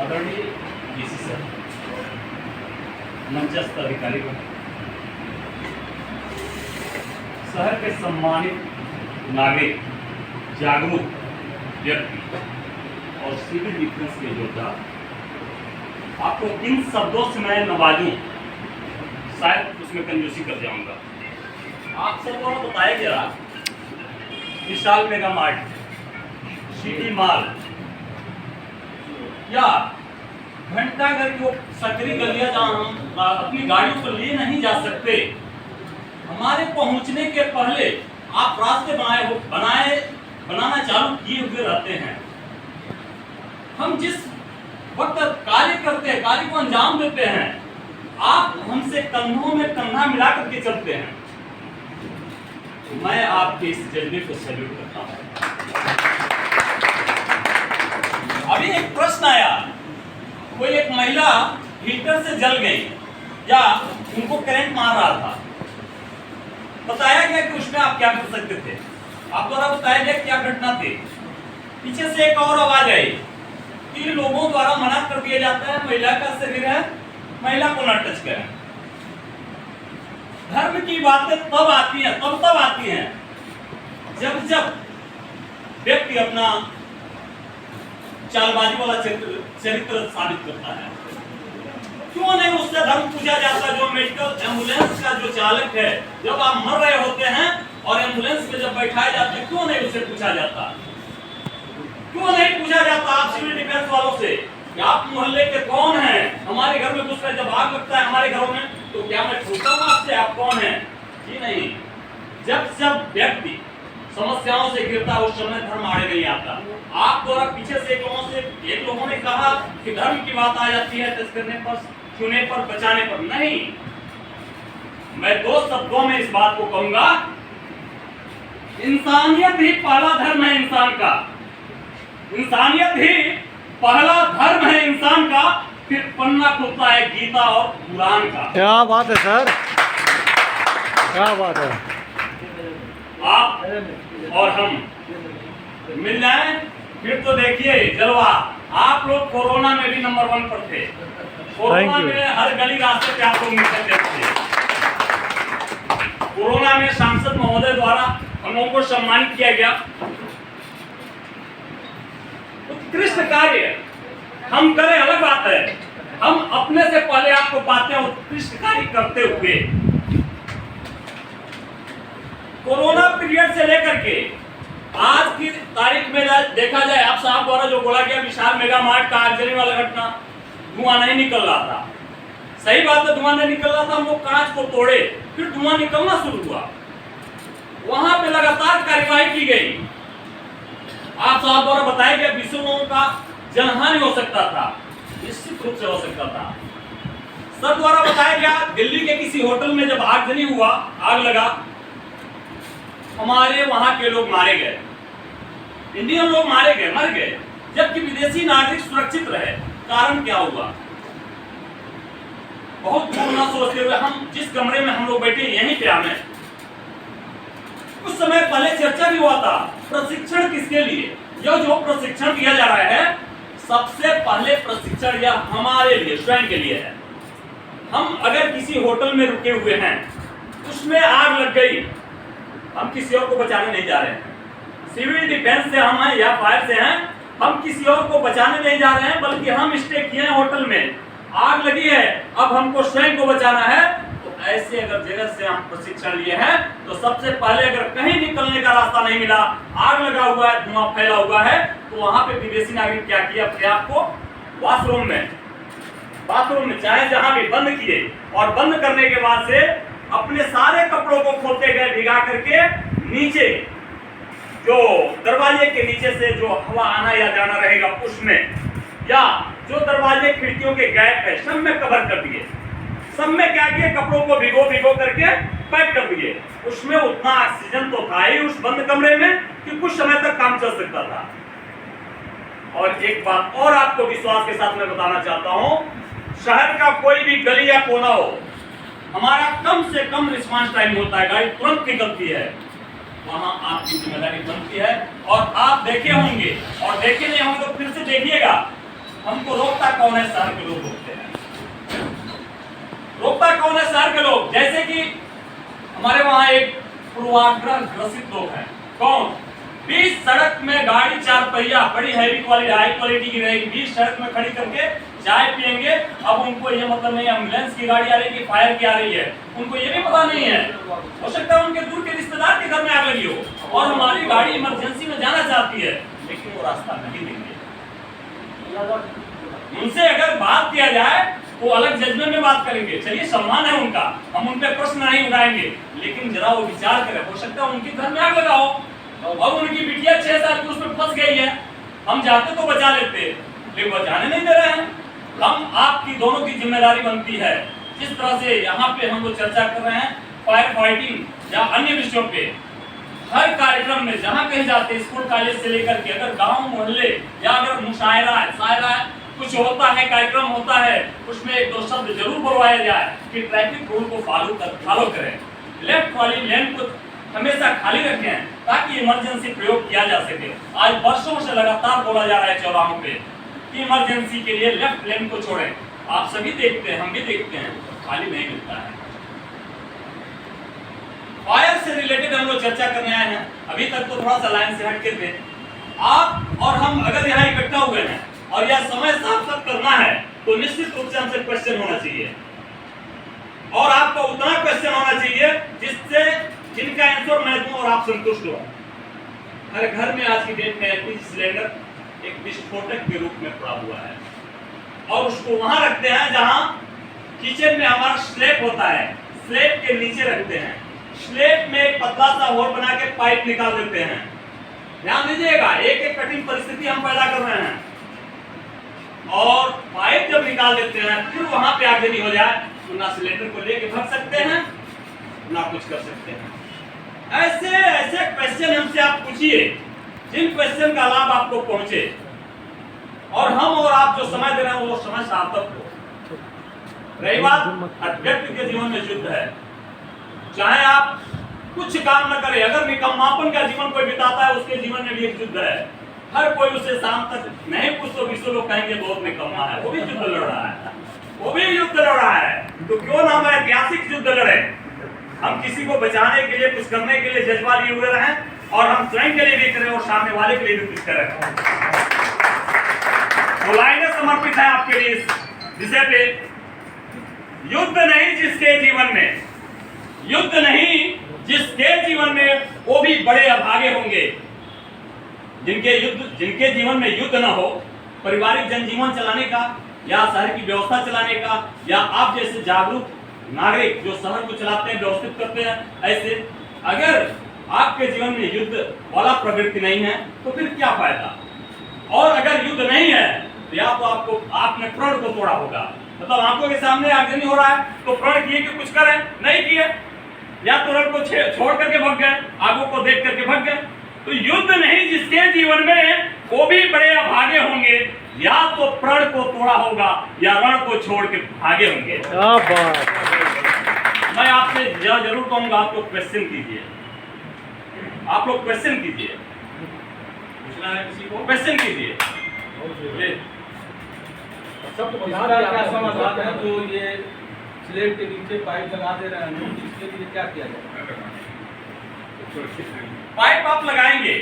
आदरणीय DC sir, मंचस्थ अधिकारी, शहर के सम्मानित नागरिक, जागरूक व्यक्ति और सिविल डिफेंस के योद्धा, आपको इन शब्दों से मैं नवाजूं, शायद उसमें कंजूसी कर जाऊंगा। आप सबको बताया गया विशाल मेगा मार्ट, सिटी मॉल या घंटाघर की वो सकरी गलियां जहाँ हम अपनी गाड़ियों को ले नहीं जा सकते, हमारे पहुंचने के पहले आप रास्ते बनाना चालू किए हुए रहते हैं। हम जिस वक्त कार्य करते हैं, कार्य को अंजाम देते हैं, आप हमसे कंधों में कंधा मिला करके चलते हैं। मैं आपके इस जज्बे को सैल्यूट करता हूं। अभी एक प्रश्न आया, कोई एक महिला हीटर से जल गई या उनको करंट मार रहा था, बताया गया कि उसमें आप क्या कर सकते थे, आप द्वारा बताया गया क्या घटना थी। पीछे से एक और आवाज आई कि लोगों द्वारा मना कर दिया जाता है, महिला का शरीर है, महिला को न टच करें। धर्म की बातें तब आती हैं, तब आती हैं जब व्यक्ति अपना चालबाजी वाला चरित्र साबित करता है। क्यों नहीं उससे धर्म पूछा जाता? जो मेडिकल एम्बुलेंस का जो चालक है, जब आप मर रहे होते हैं और एम्बुलेंस में जब बैठाए जाते हैं, क्यों नहीं उससे पूछा जाता? क्यों नहीं पूछा जाता आप सिविल डिफेंस वालों से कि आप मोहल्ले के कौन हैं? हमारे घर में घुस रहे, जब आग लगता है हमारे घरों में, तो क्या मैं पूछता हूँ आपसे आप कौन हैं? जी नहीं। जब व्यक्ति समस्याओं से गिरता उस समय धर्म आड़े नहीं आता। आप द्वारा पीछे से एक लोगों ने कहा कि धर्म की बात आ जाती है टच करने पर, छूने पर, बचाने पर। नहीं, मैं दो शब्दों में इस बात को कहूंगा, इंसानियत ही पहला धर्म है इंसान का। इंसानियत ही पहला धर्म है इंसान का, फिर पन्ना खुलता है गीता और कुरान का। क्या बात है सर, क्या बात है। आप और हम मिल जाएं, फिर तो देखिए जलवा। आप लोग कोरोना में भी नंबर 1 पर थे। कोरोना में हर गली रास्ते पे आप लोग निकलते थे। कोरोना में सांसद महोदय द्वारा हम लोगों को सम्मानित किया गया। उत्कृष्ट कार्य हम करें अलग बात है, हम अपने से पहले आपको पाते हैं उत्कृष्ट कार्य करते हुए। कोरोना पीरियड से लेकर के आज की तारीख में देखा जाए, आप साहब द्वारा जो बोला गया विशाल मेगा मार्ट का आगजनी वाला घटना, धुआं नहीं निकल रहा था। सही बात है, धुआं नहीं निकल रहा था। हम लोग कांच को तोड़े, फिर धुआं निकलना शुरू हुआ। वहां पे लगातार कार्यवाही की गई। आप साहब द्वारा बताया गया 20 लोगों का जनहानि हो सकता था, निश्चित रूप से हो सकता था। सर द्वारा बताया गया दिल्ली के किसी होटल में जब आगजनी हुआ, आग लगा, हमारे वहां के लोग मारे गए, इंडियन लोग मारे गए, मर गए, जबकि विदेशी नागरिक सुरक्षित रहे। कारण क्या हुआ? बहुत दूर ना सोचते हुए हम जिस कमरे में हम लोग बैठे यहीं पे हमें कुछ समय पहले चर्चा भी हुआ था, प्रशिक्षण किसके लिए? जो प्रशिक्षण दिया जा रहा है, सबसे पहले प्रशिक्षण यह हमारे लिए, स्वयं के लिए है। हम अगर किसी होटल में रुके हुए हैं, उसमें आग लग गई, हम किसी और को बचाने नहीं जा रहे हैं। सिविल डिफेंस से हम हैं या फायर से हैं, हम किसी और को बचाने नहीं जा रहे हैं, बल्कि हम स्टे किए हैं होटल में, आग लगी है, अब हमको स्वयं को बचाना है। तो ऐसे अगर जगह से हम प्रशिक्षण लिए हैं, तो सबसे पहले अगर कहीं निकलने का रास्ता नहीं मिला, आग लगा हुआ है, धुआं फैला हुआ है, तो वहां पे विदेशी नागरिक क्या किया? अपने आप को बाथरूम में चाहे जहां भी बंद किए, और बंद करने के बाद से अपने सारे कपड़ों को खोलते गए, भिगा करके नीचे जो दरवाजे के नीचे से जो हवा आना या जाना रहेगा उसमें, या जो दरवाजे खिड़कियों के गैप है, सब में कवर कर दिए। सब में क्या किए? कपड़ों को भिगो करके पैक कर दिए। उसमें उतना ऑक्सीजन तो था ही उस बंद कमरे में कि कुछ समय तक काम चल सकता था। और एक बात और आपको विश्वास के साथ मैं बताना चाहता हूं, शहर का कोई भी गली या कोना हो, हमारा कम से कम रिस्पांस टाइम होता है, गाड़ी तुरंत निकलती है। वहां आपकी जिम्मेदारी बनती है। और आप देखे होंगे, और देखे नहीं होंगे तो फिर से देखिएगा, हमको रोकता कौन है? शहर के लोग रोकते हैं। रोकता कौन है? शहर के लोग। जैसे कि हमारे वहां एक पूर्वाग्रह ग्रसित लोग हैं। कौन? बीच सड़क में गाड़ी 4 पहिया बड़ी हैवी क्वालिटी, हाई क्वालिटी की रहेगी, बीच सड़क में खड़ी करके चाय पियेंगे। अब उनको ये मतलब नहीं एम्बुलेंस की गाड़ी आ रही है कि फायर की आ रही है, उनको ये भी पता नहीं है। हो सकता है उनके दूर के रिश्तेदार के घर में आग लगी हो और हमारी गाड़ी इमरजेंसी में जाना चाहती है, लेकिन वो रास्ता नहीं देंगे। उनसे अगर बात किया जाए वो अलग जजमेंट में बात करेंगे, चलिए सम्मान है उनका, हम उन पे प्रश्न नहीं उठाएंगे, लेकिन जरा वो विचार करें। हो सकता है उनके घर में आग लगा हो और उनकी बिटिया 6 साल की उसमें फंस गई है, हम जाते तो बचा लेते, लेकिन बचाने नहीं दे रहे हैं। हम आपकी दोनों की जिम्मेदारी बनती है। जिस तरह से यहाँ पे हम लोग चर्चा कर रहे हैं फायर फाइटिंग या अन्य विषयों पे, हर कार्यक्रम में जहाँ कहीं जाते, स्कूल कॉलेज से लेकर के, अगर गांव मोहल्ले या अगर मुशायरा शायरा कुछ होता है, कार्यक्रम होता है, उसमें 1-2 शब्द जरूर बोलवाया जाए कि ट्रैफिक रूल को फॉलो करें, लेफ्ट वाली लेन को हमेशा खाली रखें ताकि इमरजेंसी प्रयोग किया जा सके। आज वर्षों से लगातार बोला जा रहा है चौराहों पे कि इमरजेंसी के लिए लेफ्ट लेन को छोड़ें। आप सभी देखते हैं, हम भी देखते हैं, खाली नहीं मिलता है। फायर से रिलेटेड हम लोग चर्चा करने आए हैं। अभी तक तो थोड़ा सा लाइन से हटके थे। आप और हम अगर यहाँ इकट्ठा हुए हैं और यह समय साफ करना है तो निश्चित रूप से हमसे क्वेश्चन होना चाहिए, और आपको उतना क्वेश्चन होना चाहिए जिससे जिनका आंसर मैं दूं और आप संतुष्ट हो। हर घर में आज की डेट में एलपीजी सिलेंडर एक विस्फोटक के रूप में पड़ा हुआ है और उसको वहां रखते हैं जहां किचन में हमारा स्लैब होता है, स्लैब के नीचे रखते हैं। स्लैब में एक पतला सा होल बना के पाइप निकाल देते हैं। ध्यान दीजिएगा, एक कठिन परिस्थिति हम पैदा कर रहे हैं, और पाइप जब निकाल देते हैं फिर वहां पे आगजनी हो जाए तो ना सिलेंडर को लेके भाग सकते हैं ना कुछ कर सकते हैं। ऐसे ऐसे क्वेश्चन हमसे आप पूछिए जिन क्वेश्चन का लाभ आपको पहुंचे और हम और आप जो समय दे रहे हैं वो समय सार्थक हो। रही बात, हर व्यक्ति के जीवन में युद्ध है, चाहे आप कुछ काम न करें, अगर निकम्मापन का जीवन कोई बिताता है उसके जीवन में भी एक युद्ध है। हर कोई उसे शाम तक नहीं कुछ तो 20 लोग कहेंगे बहुत निकम्मा है, वो भी युद्ध लड़ रहा है, वो भी युद्ध लड़ रहा है। तो क्यों ना हम ऐतिहासिक युद्ध लड़े, हम किसी को बचाने के लिए कुछ करने के लिए जज्बा लिए हुए रहें और हम स्वयं के लिए भी करें और सामने वाले के लिए भी कुछ करें। तो लाइनें समर्पित है आपके लिए इस विषय पे। युद्ध नहीं जिसके जीवन में, युद्ध नहीं जिसके जीवन में वो भी बड़े अभागे होंगे। जिनके जीवन में युद्ध ना हो, पारिवारिक जनजीवन चलाने का या शहर की व्यवस्था चलाने का, या आप जैसे जागरूक नागरिक जो शहर को चलाते हैं, व्यवस्थित करते हैं, ऐसे अगर आपके जीवन में युद्ध वाला प्रवृत्ति नहीं है तो फिर क्या फायदा। और अगर युद्ध नहीं है तो या तो आपने प्रण को तोड़ा होगा, मतलब आंखों के सामने आगजनी हो रहा है तो प्रण किए कि कुछ करें, नहीं किए, या तुरंत को छोड़ करके भाग गए, आगों को देख करके भाग गए। तो युद्ध नहीं जिसके जीवन में वो भी बड़े अभागे होंगे, या तो प्रण को तोड़ा होगा या रण को छोड़ के भागे होंगे। मैं आपसे जरूर कहूंगा, आप लोग क्वेश्चन कीजिए, आप लोग क्वेश्चन कीजिए, पूछना है किसी को क्वेश्चन कीजिए। क्या समाधान है जो ये स्लेब के नीचे पाइप लगा दे रहे हैं, इसके लिए क्या किया जाए? पाइप आप लगाएंगे,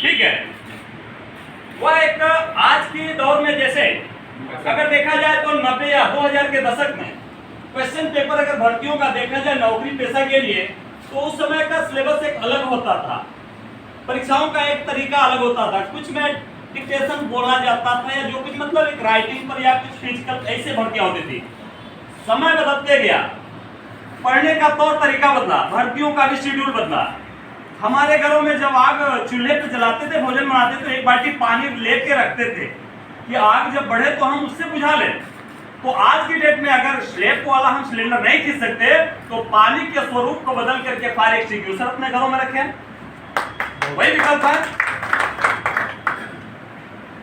ठीक है, वह एक आज के दौर में जैसे अगर देखा जाए तो 90 या 2000 के दशक में क्वेश्चन पेपर अगर भर्तियों का देखा जाए नौकरी पेशा के लिए, तो उस समय का सिलेबस एक अलग होता था, परीक्षाओं का एक तरीका अलग होता था, कुछ में डिक्टेशन बोला जाता था या जो कुछ मतलब एक राइटिंग पर या कुछ फिजिकल ऐसे भर्तियां होती थी। समय बदलते गया, पढ़ने का तौर तरीका बदला, भर्तियों का भी शेड्यूल बदला। हमारे घरों में जब आग चूल्हे पे जलाते थे, भोजन बनाते थे, एक बाल्टी पानी लेके रखते थे कि आग जब बढ़े तो हम उससे बुझा लें। तो आज की डेट में अगर स्लैब वाला हम सिलेंडर नहीं खींच सकते तो पानी के स्वरूप को बदल करके फायर एक्सटिंग्विशर अपने घरों में रखें, वही विकल्प है।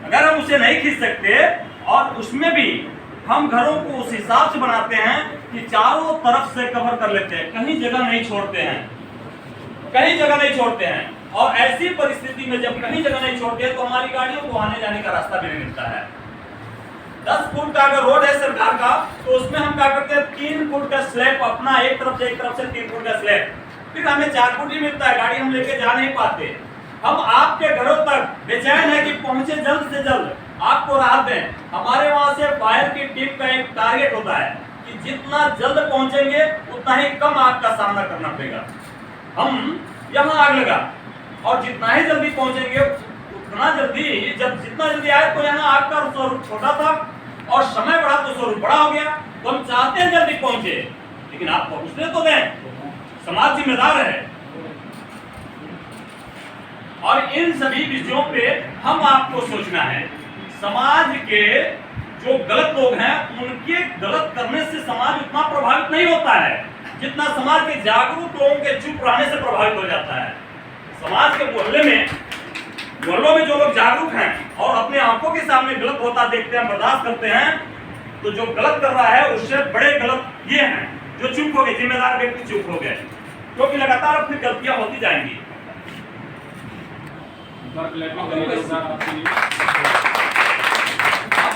अगर हम उसे नहीं खींच सकते और उसमें भी हम घरों को उस हिसाब से बनाते हैं कि चारों तरफ से कवर कर लेते हैं, कहीं जगह नहीं छोड़ते हैं, कहीं जगह नहीं छोड़ते हैं। और ऐसी परिस्थिति में जब कहीं जगह नहीं छोड़ते हैं तो हमारी गाड़ियों को आने जाने का रास्ता भी नहीं मिलता है। फुट का अगर रोड है सरकार का, तो उसमें हम क्या करते हैं 3 फुट का स्लैब अपना एक तरफ से 3 फुट का स्लैब, फिर हमें 4 फुट ही मिलता है, गाड़ी हम लेके जा नहीं पाते। हम आपके घरों तक बेचैन है कि पहुंचे जल्द से जल्द, आपको राहत दें। हमारे वहां से फायर की टीम का एक टारगेट होता है कि जितना जल्द पहुंचेंगे उतना ही कम आग का सामना करना पड़ेगा। हम यहाँ आग लगा और जितना ही जल्दी पहुंचेंगे उतना जल्दी, जितना जल्दी आए तो यहाँ आग का स्वरूप छोटा था और समय बढ़ा तो स्वरूप बड़ा हो गया। तो हम चाहते हैं जल्दी पहुंचे, लेकिन आप पहुंचने तो दें, समाज जिम्मेदार है। और इन सभी विषयों पे हम आपको सोचना है। समाज के जो गलत लोग हैं उनके गलत करने से समाज उतना प्रभावित नहीं होता है जितना समाज के जागरूक लोगों के चुप रहने से प्रभावित हो जाता है। समाज के मोहल्लों में जो लोग जागरूक हैं और अपने आंखों के सामने गलत होता देखते हैं, बर्दाश्त करते हैं, तो जो गलत कर रहा है उससे बड़े गलत ये हैं जो चुप हो गए, जिम्मेदार व्यक्ति चुप हो गए, क्योंकि लगातार फिर गलतियां होती जाएंगी। आप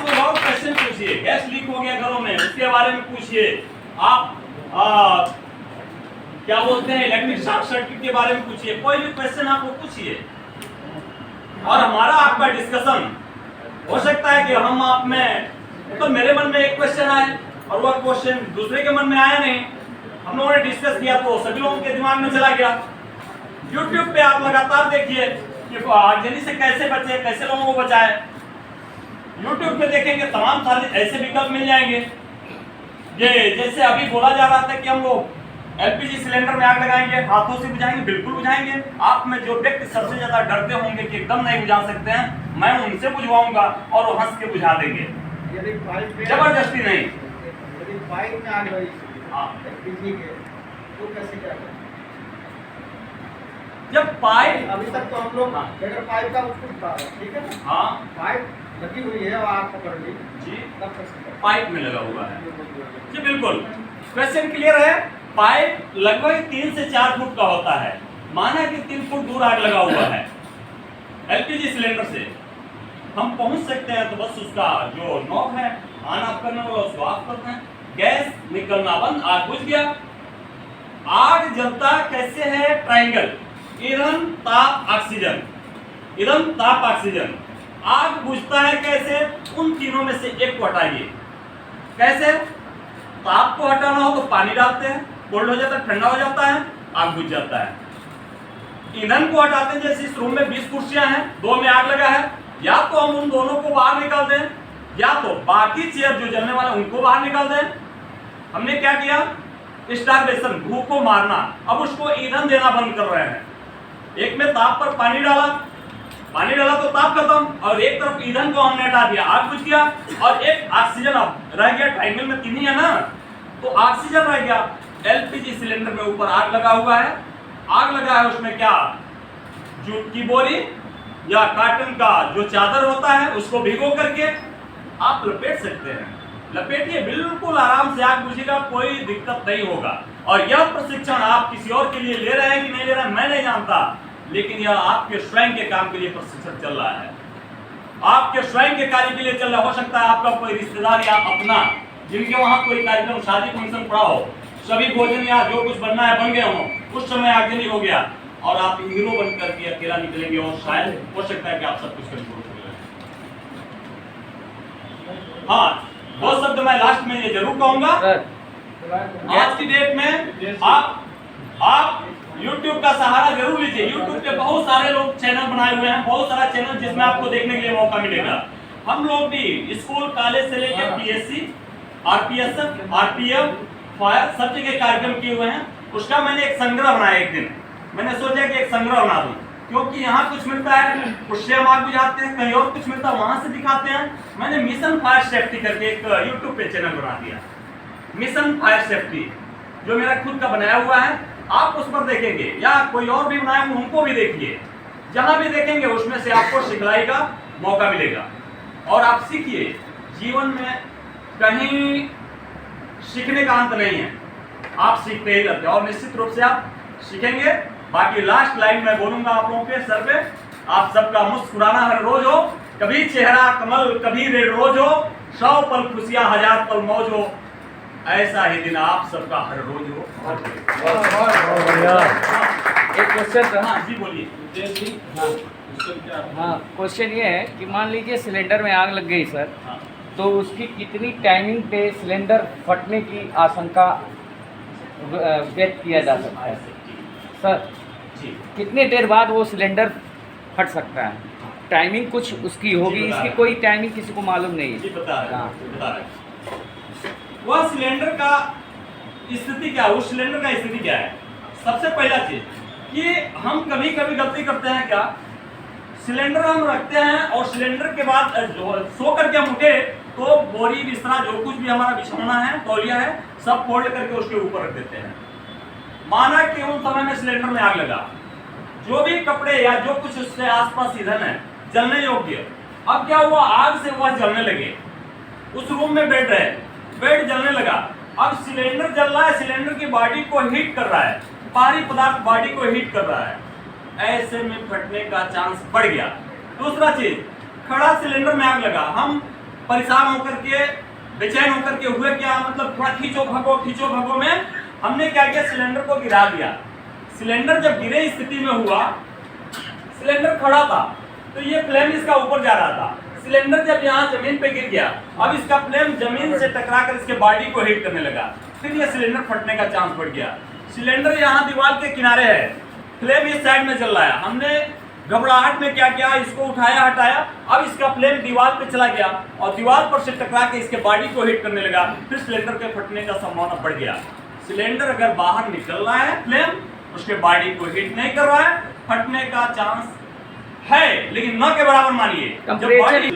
लोग और क्वेश्चन पूछिए, गैस लीक हो गया घरों में उसके बारे में पूछिए, आप क्या बोलते हैं इलेक्ट्रिक शॉर्ट सर्किट के बारे में पूछिए, कोई भी क्वेश्चन आप लोग पूछिए। और हमारा आपका डिस्कशन हो सकता है कि हम आप में, तो मेरे मन में एक क्वेश्चन आए और वह क्वेश्चन दूसरे के मन में आया नहीं, हम लोगों ने डिस्कस किया तो सभी लोगों के दिमाग में चला गया। YouTube पे आप लगातार देखिए कि आगजनी से कैसे बचे, कैसे लोगों को बचाए। YouTube पे देखेंगे तमाम सारे ऐसे विकल्प मिल जाएंगे। ये जैसे अभी बोला जा रहा था कि हम लोग LPG सिलेंडर में आग लगाएंगे, हाथों से बुझाएंगे, बिल्कुल बुझाएंगे। आप में जो व्यक्ति सबसे ज्यादा डरते होंगे कि एकदम नहीं बुझा सकते हैं, मैं उनसे बुझवाऊंगा और वो हंस के बुझा देंगे, जबरदस्ती नहीं। यदि पाइप में आग लगी LPG के, तो कैसे क्या करें? जब पाइप, अभी तक तो हम लोग बगैर पाइप का कुछ था, ठीक है ना? हाँ पाइप लगी हुई है और आग पकड़ ली जी, तब कैसे करें? पाइप में लगा हुआ है जी, बिल्कुल क्वेश्चन क्लियर है। पाइप लगभग 3 से 4 फुट का होता है, माना कि 3 फुट दूर आग लगा हुआ है। LPG सिलेंडर से हम पहुंच सकते हैं तो बस उसका जो नॉब है ऑन ऑफ करने वाला उसको ऑफ करते हैं, गैस निकलना बंद, आग बुझ गया। आग जलता कैसे है? ट्रायंगल, ईंधन ताप ऑक्सीजन, ईंधन ताप ऑक्सीजन। आग बुझता है कैसे? उन तीनों में से एक को हटाइए। कैसे? ताप को हटाना हो तो पानी डालते हैं, कोल्ड हो जाता है, ठंडा हो जाता है, आग बुझ जाता है। ईंधन को हटाते हैं, जैसे इस रूम में 20 कुर्सियां हैं, 2 में आग लगा है, या तो हम उन दोनों को बाहर निकाल दें या तो बाकी चेयर जो जलने वाले उनको बाहर निकाल दें। हमने क्या किया? स्टारवेशन, भूख को मारना। अब उसको ईंधन देना बंद कर रहे हैं। एक में ताप पर पानी डाला तो ताप खत्म, और एक तरफ ईंधन को हमने हटा दिया, आग बुझ गया, और एक ऑक्सीजन अब रह गया। ट्रायंगल में 3 ही है ना, तो ऑक्सीजन रह गया। LPG सिलेंडर में ऊपर आग लगा हुआ है, आग लगा है उसमें क्या, जूट की बोरी या कॉटन का जो चादर होता है उसको भिगो करके आप लपेट सकते हैं। लपेटिए, बिल्कुल आराम से आग बुझेगा, कोई दिक्कत नहीं होगा। और यह प्रशिक्षण आप किसी और के लिए ले रहे हैं कि नहीं ले रहे हैं मैं नहीं जानता, लेकिन यह आपके स्वयं के काम के लिए प्रशिक्षण चल रहा है, आपके स्वयं के कार्य के लिए चल रहा। हो सकता है आपका कोई रिश्तेदार या अपना जिनके वहां कोई कार्यक्रम, शादी फंक्शन पड़ा हो, सभी भोजन या जो कुछ बनना है बन गए हो, उस समय आगजनी हो गया और आप हीरो बन करके अकेला निकलेंगे, और शायद हो सकता है कि आप सब कुछ कंट्रोल कर लें। हाँ, 2 शब्द मैं लास्ट में ये जरूर कहूंगा। आज की डेट में आप YouTube का सहारा जरूर लीजिए। YouTube पे बहुत सारे लोग चैनल बनाए हुए हैं, बहुत सारा चैनल जिसमें आपको देखने के लिए मौका मिलेगा। हम लोग भी स्कूल कॉलेज से लेकर PSC, RPSF, RPF, फायर सब जगह कार्यक्रम किए हुए हैं। उसका मैंने एक संग्रह बनाया। एक दिन मैंने सोचा कि एक संग्रह बना दूं, क्योंकि यहाँ कुछ मिलता है उससे हम आग बुझाते हैं, कहीं और कुछ मिलता है वहां से दिखाते हैं। मैंने मिशन फायर सेफ्टी करके एक YouTube पे चैनल बना दिया, मिशन फायर सेफ्टी, जो मेरा खुद का बनाया हुआ है। आप उस पर देखेंगे या कोई और भी बनाए होंगे उनको भी देखिए, जहां भी देखेंगे उसमें से आपको सिखलाई का मौका मिलेगा और आप सीखिए। जीवन में कहीं सीखने का अंत नहीं है, आप सीखते ही रहते हैं और निश्चित रूप से आप सीखेंगे। बाकी लास्ट लाइन में बोलूंगा आप लोगों के सर पे, आप सबका मुस्कुराना हर रोज हो, कभी चेहरा कमल कभी रेड रोज हो, 100 पल खुशियां 1000 पल मौज हो, ऐसा ही दिन आप सबका हर रोज हो। बहुत बढ़िया। एक क्वेश्चन था। हाँ जी बोलिए। हाँ, क्वेश्चन ये है कि मान लीजिए सिलेंडर में आग लग गई सर, हाँ। तो उसकी कितनी टाइमिंग पे सिलेंडर फटने की आशंका व्यक्त किया जा सकता है सर? जी कितने देर बाद वो सिलेंडर फट सकता है? टाइमिंग कुछ उसकी होगी, जी, बता इसकी रहा कोई टाइमिंग किसी को मालूम नहीं जी है। बता रहे हाँ। हैं, बता रहे हैं। वह सिलेंडर का स्थिति क्या है, उस सिलेंडर का स्थिति क्या है? सबसे पहला चीज कि हम कभी कभी गलती करते हैं क्या, सिलेंडर हम रखते हैं और सिलेंडर के बाद सो करके हम उठे तो बोरी बिस्तरा जो कुछ भी हमारा बिछौना है, तौलिया है, सब फोल्ड करके उसके ऊपर रख देते हैं। माना कि उन समय में सिलेंडर में आग लगा, जो भी कपड़े या जो कुछ उससे आसपास ईंधन है जलने योग्य, अब क्या हुआ, आग से वह जलने लगे। उस रूम में बेड रहे, बेड जलने लगा, अब सिलेंडर जल रहा है, सिलेंडर की बॉडी को हीट कर रहा है, बाहरी पदार्थ बॉडी को हीट कर रहा है, ऐसे में फटने का चांस बढ़ गया। दूसरा चीज, खड़ा सिलेंडर में आग लगा, हम परेशान होकर के बेचैन होकर के हुए क्या, मतलब थोड़ा खींचो भगो में हमने क्या किया, सिलेंडर को गिरा दिया। सिलेंडर जब गिरे स्थिति में हुआ, सिलेंडर खड़ा था तो ये फ्लेम इसका ऊपर जा रहा था, सिलेंडर जब यहाँ जमीन पे गिर गया, अब इसका फ्लेम जमीन से टकरा कर इसके बॉडी को हीट करने लगा, फिर ये सिलेंडर फटने का चांस बढ़ गया। सिलेंडर यहाँ दीवार के किनारे है, फ्लेम इस साइड में चल रहा है, हमने घबराहट में क्या किया, इसको उठाया हटाया, अब इसका फ्लेम दीवार पे चला गया और दीवार पर से टकरा के इसके बॉडी को हीट करने लगा, फिर सिलेंडर के फटने का संभावना बढ़ गया। सिलेंडर अगर बाहर निकल रहा है, फ्लेम उसके बॉडी को हीट नहीं कर रहा है, फटने का चांस है, लेकिन न के बराबर मानिए। जब Temperature- बॉडी